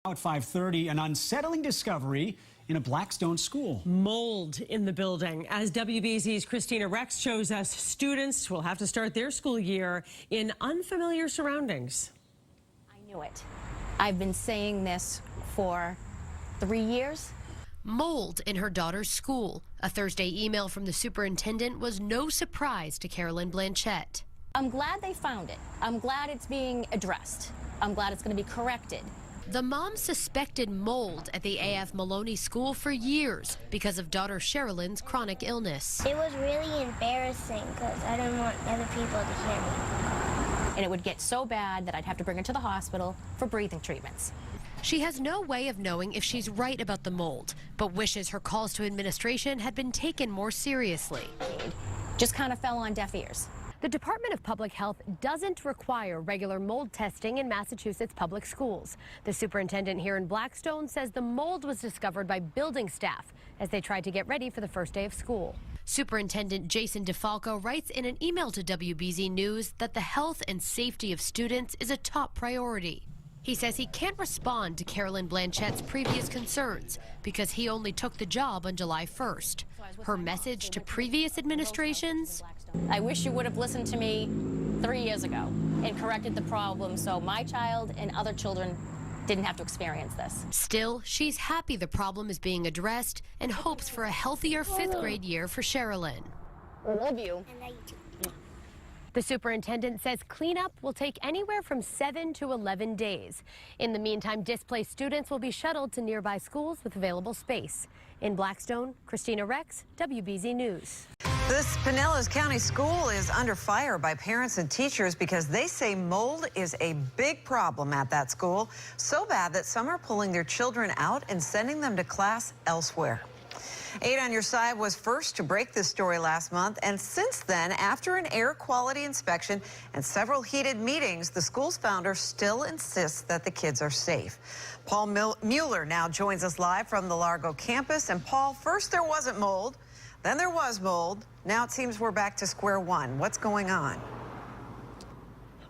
At 5:30, an unsettling discovery in a Blackstone school. Mold in the building. As WBZ's Christina Rex shows us, students will have to start their school year in unfamiliar surroundings. I knew it. I've been saying this for 3 years. Mold in her daughter's school. A Thursday email from the superintendent was no surprise to Carolyn Blanchette. I'm glad they found it. I'm glad it's being addressed. I'm glad it's going to be corrected. The mom suspected mold at the A.F. Maloney School for years because of daughter Sherilyn's chronic illness. It was really embarrassing because I didn't want other people to hear me. And it would get so bad that I'd have to bring her to the hospital for breathing treatments. She has no way of knowing if she's right about the mold, but wishes her calls to administration had been taken more seriously. Just kind of fell on deaf ears. The Department of Public Health doesn't require regular mold testing in Massachusetts public schools. The superintendent here in Blackstone says the mold was discovered by building staff as they tried to get ready for the first day of school. Superintendent Jason DeFalco writes in an email to WBZ News that the health and safety of students is a top priority. He says he can't respond to Carolyn Blanchette's previous concerns because he only took the job on July 1st. Her message to previous administrations? I wish you would have listened to me 3 years ago and corrected the problem so my child and other children didn't have to experience this. Still, she's happy the problem is being addressed and hopes for a healthier 5th grade year for Sherilyn. I love you. The superintendent says cleanup will take anywhere from 7 to 11 days. In the meantime, displaced students will be shuttled to nearby schools with available space. In Blackstone, Christina Rex, WBZ News. This Pinellas County school is under fire by parents and teachers because they say mold is a big problem at that school. So bad that some are pulling their children out and sending them to class elsewhere. 8 on Your Side was first to break this story last month, and since then, after an air quality inspection and several heated meetings, the school's founder still insists that the kids are safe. Paul Mueller now joins us live from the Largo campus. And Paul, first there wasn't mold, then there was mold. Now it seems we're back to square one. What's going on?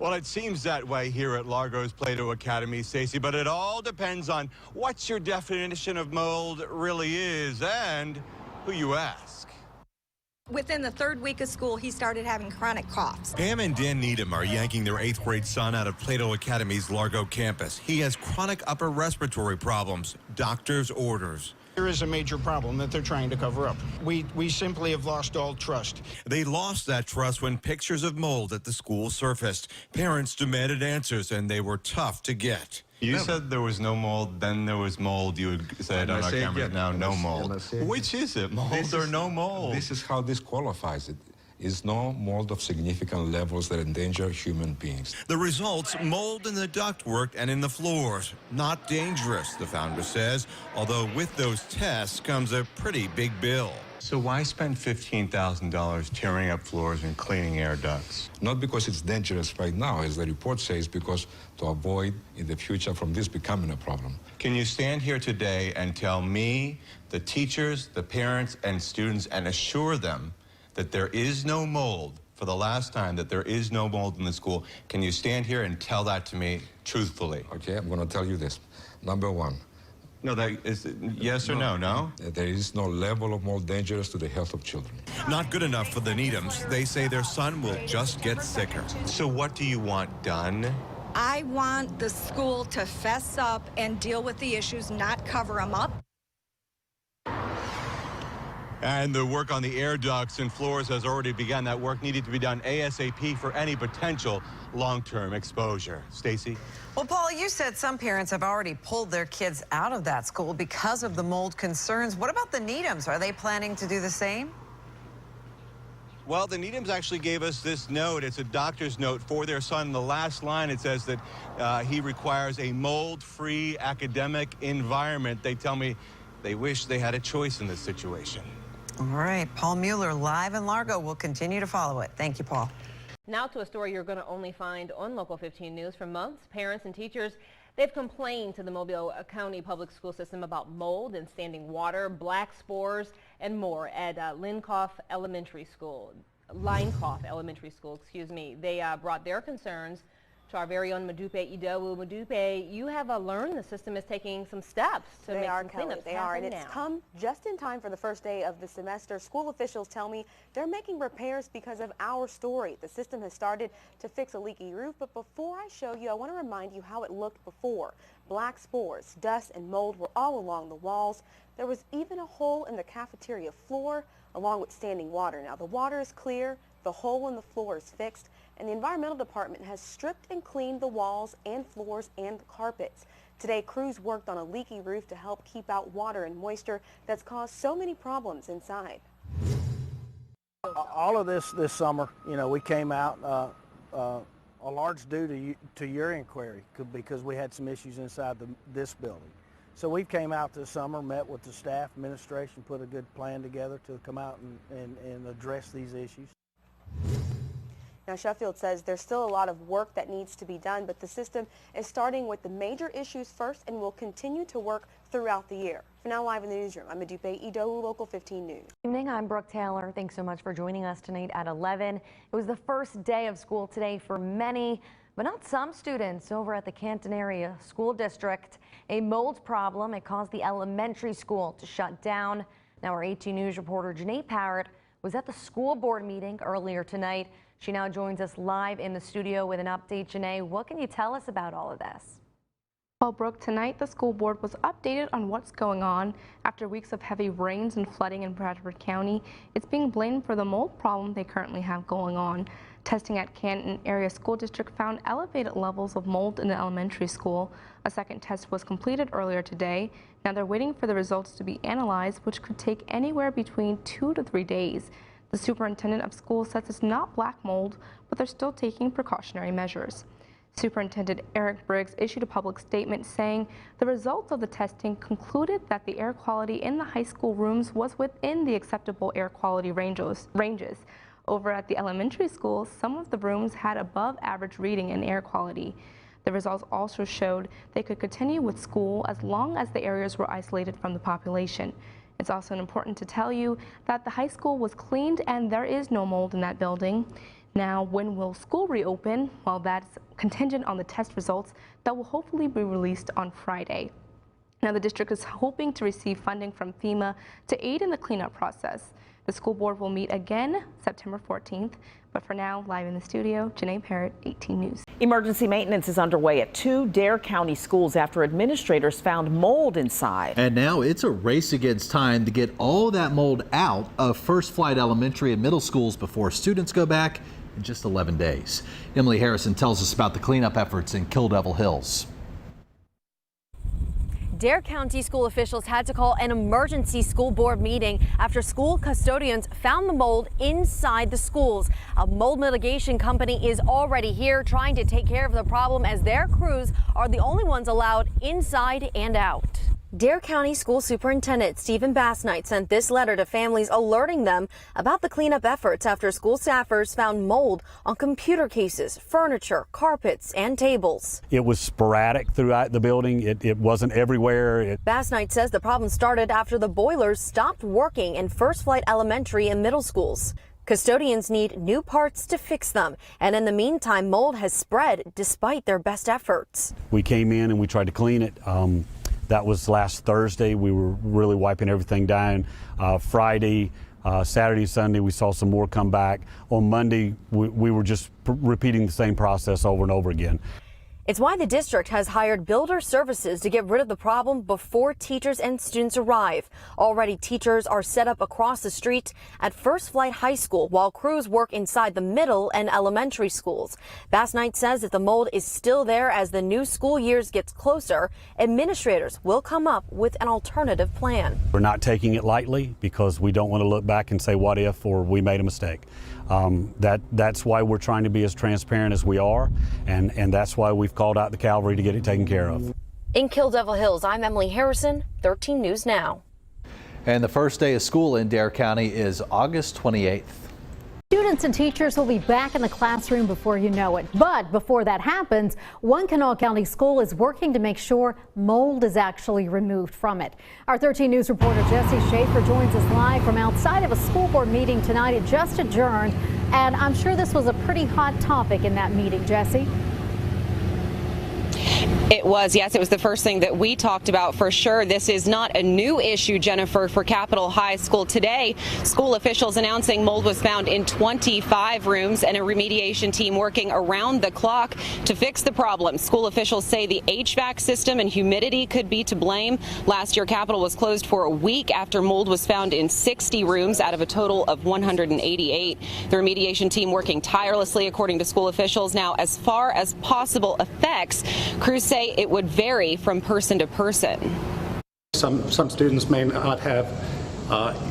Well, it seems that way here at Largo's Plato Academy, Stacey, but it all depends on what your definition of mold really is and who you ask. Within the 3rd week of school, he started having chronic coughs. Pam and Dan Needham are yanking their 8th grade son out of Plato Academy's Largo campus. He has chronic upper respiratory problems. Doctor's orders. There is a major problem that they're trying to cover up. We simply have lost all trust. They lost that trust when pictures of mold at the school surfaced. Parents demanded answers, and they were tough to get. You said there was no mold, then there was mold. You had said on our camera now no mold. Which is it, mold or no mold? This is how this qualifies it. Is no mold of significant levels that endanger human beings. The results, mold in the ductwork and in the floors. Not dangerous, the founder says, although with those tests comes a pretty big bill. So why spend $15,000 tearing up floors and cleaning air ducts? Not because it's dangerous right now, as the report says, because to avoid in the future from this becoming a problem. Can you stand here today and tell me, the teachers, the parents, and students, and assure them that there is no mold, for the last time, that there is no mold in the school? Can you stand here and tell that to me truthfully? Okay, I'm going to tell you this. Number one. No, that is yes or no? There is no level of mold dangerous to the health of children. Not good enough for the Needhams. They say their son will just get sicker. So what do you want done? I want the school to fess up and deal with the issues, not cover them up. And the work on the air ducts and floors has already begun. That work needed to be done ASAP for any potential long-term exposure. Stacey? Well, Paul, you said some parents have already pulled their kids out of that school because of the mold concerns. What about the Needhams? Are they planning to do the same? Well, the Needhams actually gave us this note. It's a doctor's note for their son. In the last line, it says that he requires a mold-free academic environment. They tell me they wish they had a choice in this situation. All right, Paul Mueller, live in Largo. We'll continue to follow it. Thank you, Paul. Now to a story you're going to only find on Local 15 News. For months, parents and teachers, they've complained to the Mobile County Public School System about mold and standing water, black spores, and more at Linecoff Elementary School. They brought their concerns to to our very own Modupe Idowu. Modupe, you have learned the system is taking some steps to make some cleanups They are, and it's come just in time for the first day of the semester. School officials tell me they're making repairs because of our story. The system has started to fix a leaky roof, but before I show you, I want to remind you how it looked before. Black spores, dust, and mold were all along the walls. There was even a hole in the cafeteria floor, along with standing water. Now, the water is clear, the hole in the floor is fixed, and the environmental department has stripped and cleaned the walls and floors and the carpets. Today, crews worked on a leaky roof to help keep out water and moisture that's caused so many problems inside. All of this summer, you know, we came out a large due to your inquiry because we had some issues inside this building. So we came out this summer, met with the staff, administration, put a good plan together to come out and address these issues. Now, Sheffield says there's still a lot of work that needs to be done, but the system is starting with the major issues first and will continue to work throughout the year. For now, live in the newsroom, I'm Modupe Idowu, Local 15 News. Good evening, I'm Brooke Taylor. Thanks so much for joining us tonight at 11. It was the first day of school today for many, but not some students over at the Canton Area School District. A mold problem, it caused the elementary school to shut down. Now our 18 News reporter Janae Parrott was at the school board meeting earlier tonight. She now joins us live in the studio with an update. Janae, what can you tell us about all of this? Well, Brooke, tonight the school board was updated on what's going on. After weeks of heavy rains and flooding in Bradford County, it's being blamed for the mold problem they currently have going on. Testing at Canton Area School District found elevated levels of mold in the elementary school. A second test was completed earlier today. Now they're waiting for the results to be analyzed, which could take anywhere between 2 to 3 days. The superintendent of schools says it's not black mold, but they're still taking precautionary measures. Superintendent Eric Briggs issued a public statement saying the results of the testing concluded that the air quality in the high school rooms was within the acceptable air quality ranges. Over at the elementary schools, some of the rooms had above average reading in air quality. The results also showed they could continue with school as long as the areas were isolated from the population. It's also important to tell you that the high school was cleaned and there is no mold in that building. Now, when will school reopen? Well, that's contingent on the test results that will hopefully be released on Friday. Now, the district is hoping to receive funding from FEMA to aid in the cleanup process. The school board will meet again September 14th. But for now, live in the studio, Janae Parrott, 18 News. Emergency maintenance is underway at 2 Dare County schools after administrators found mold inside. And now it's a race against time to get all that mold out of First Flight Elementary and middle schools before students go back in just 11 days. Emily Harrison tells us about the cleanup efforts in Kill Devil Hills. Dare County school officials had to call an emergency school board meeting after school custodians found the mold inside the schools. A mold mitigation company is already here trying to take care of the problem as their crews are the only ones allowed inside and out. Dare County School Superintendent Stephen Bassnight sent this letter to families alerting them about the cleanup efforts after school staffers found mold on computer cases, furniture, carpets, and tables. It was sporadic throughout the building. It wasn't everywhere. Bassnight says the problem started after the boilers stopped working in First Flight Elementary and middle schools. Custodians need new parts to fix them, and in the meantime, mold has spread despite their best efforts. We came in and we tried to clean it. That was last Thursday. We were really wiping everything down. Friday, Saturday, Sunday, we saw some more come back. On Monday, we were just repeating the same process over and over again. It's why the district has hired builder services to get rid of the problem before teachers and students arrive. Already, teachers are set up across the street at First Flight High School while crews work inside the middle and elementary schools. Bassnight says if the mold is still there as the new school years gets closer, administrators will come up with an alternative plan. We're not taking it lightly because we don't want to look back and say what if or we made a mistake. That's why we're trying to be as transparent as we are, and that's why we've called out the cavalry to get it taken care of. In Kill Devil Hills, I'm Emily Harrison, 13 News Now. And the first day of school in Dare County is August 28th. Students and teachers will be back in the classroom before you know it. But before that happens, one Kanawha County school is working to make sure mold is actually removed from it. Our 13 News reporter Jesse Schaefer joins us live from outside of a school board meeting tonight. It just adjourned, and I'm sure this was a pretty hot topic in that meeting, Jesse. It was, yes, it was the first thing that we talked about for sure. This is not a new issue, Jennifer, for Capitol High School. Today, school officials announcing mold was found in 25 rooms and a remediation team working around the clock to fix the problem. School officials say the HVAC system and humidity could be to blame. Last year, Capitol was closed for a week after mold was found in 60 rooms out of a total of 188. The remediation team working tirelessly, according to school officials. Now, as far as possible effects, crews say it would vary from person to person. Some students may not have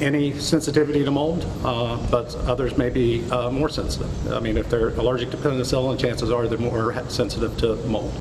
any sensitivity to mold, but others may be more sensitive. I mean, if they're allergic to penicillin, chances are they're more sensitive to mold.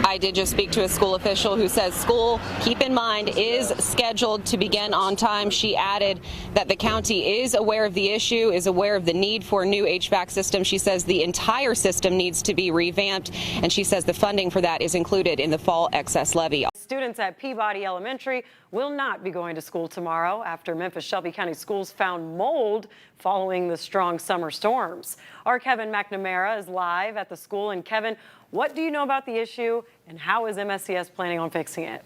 I did just speak to a school official who says school, keep in mind, is scheduled to begin on time. She added that the county is aware of the issue, is aware of the need for a new HVAC system. She says the entire system needs to be revamped, and she says the funding for that is included in the fall excess levy. Students at Peabody Elementary will not be going to school tomorrow after Memphis Shelby County Schools found mold following the strong summer storms. Our Kevin McNamara is live at the school. And Kevin, what do you know about the issue and how is MSCS planning on fixing it?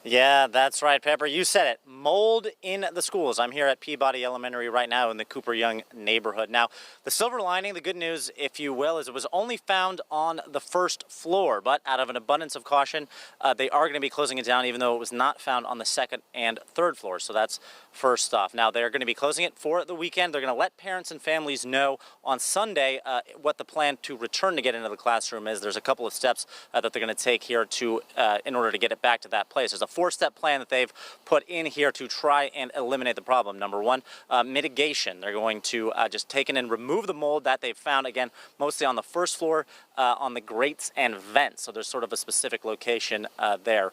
Yeah, that's right, Pepper. You said it. Mold in the schools. I'm here at Peabody Elementary right now in the Cooper Young neighborhood. Now, the silver lining, the good news, if you will, is it was only found on the first floor. But out of an abundance of caution, they are going to be closing it down, even though it was not found on the second and third floors. So that's first off. Now, they're going to be closing it for the weekend. They're going to let parents and families know on Sunday what the plan to return to get into the classroom is. There's a couple of steps that they're going to take here to in order to get it back to that place. There's a 4-step plan that they've put in here to try and eliminate the problem. Number one, mitigation. They're going to just take in and remove the mold that they've found, again, mostly on the first floor, on the grates and vents. So there's sort of a specific location there.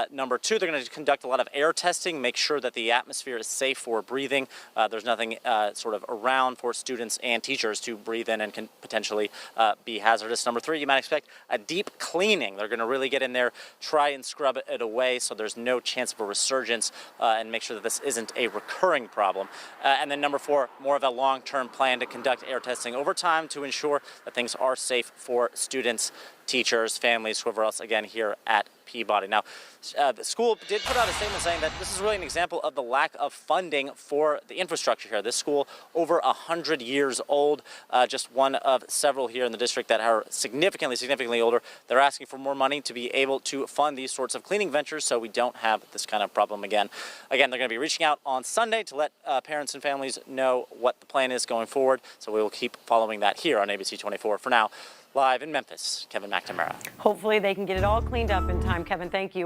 Number two, they're going to conduct a lot of air testing, make sure that the atmosphere is safe for breathing. There's nothing sort of around for students and teachers to breathe in and can potentially be hazardous. Number three, you might expect a deep cleaning. They're going to really get in there, try and scrub it away so there's no chance of a resurgence and make sure that this isn't a recurring problem. And then number four, more of a long-term plan to conduct air testing over time to ensure that things are safe for students, teachers, families, whoever else, again, here at Peabody. Now, the school did put out a statement saying that this is really an example of the lack of funding for the infrastructure here. This school, over 100 years old, just one of several here in the district that are significantly older. They're asking for more money to be able to fund these sorts of cleaning ventures so we don't have this kind of problem again. Again, they're going to be reaching out on Sunday to let parents and families know what the plan is going forward. So we will keep following that here on ABC 24. For now, live in Memphis, Kevin McNamara. Hopefully they can get it all cleaned up in time. Kevin, thank you.